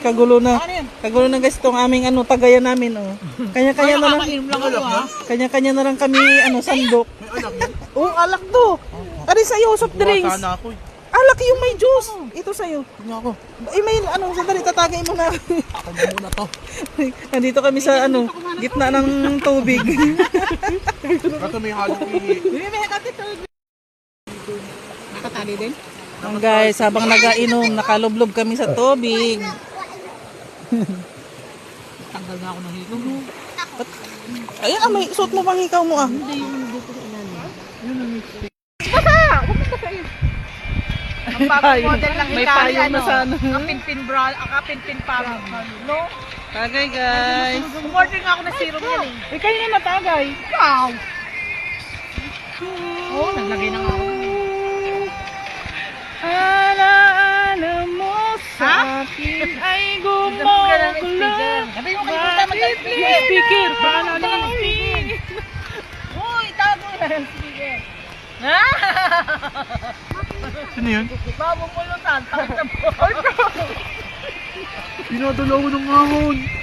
Kagulo na. Kagulo na guys itong aming tagayan namin Kanya-kanya na lang. Kanya-kanya na lang kami sandok. Oh, alak to. Ari sa'yo, soft drinks. Alak yung may juice. Ito sa'yo. May sandali, tatagay mo na. Muna to. Nandito kami sa gitna ng tubig. Kato may halong Nakatali din? Guys, habang nagainom, nakalublob kami sa tubig. Tanggal na ako ng hilo. Ayan, may suot mo pang hikaw mo Hindi yung dito sa ilalim. Ang bagong model ng May Hikari, payong na sana. Kapinpin bra, kapinpin pang. No? Tagay guys. Umorder nga ako ng serum yan eh. Kayo na natagay. Wow! Oh, naglagay ng ako. Alaala mo sa akin ay gumagulong. Sabi mo kayo punta mag-speaker. Speaker, paano na? Uy, tago na yung speaker. Sino yun? Babong pulutan. Takot na po. Pinadalaw ng mamon.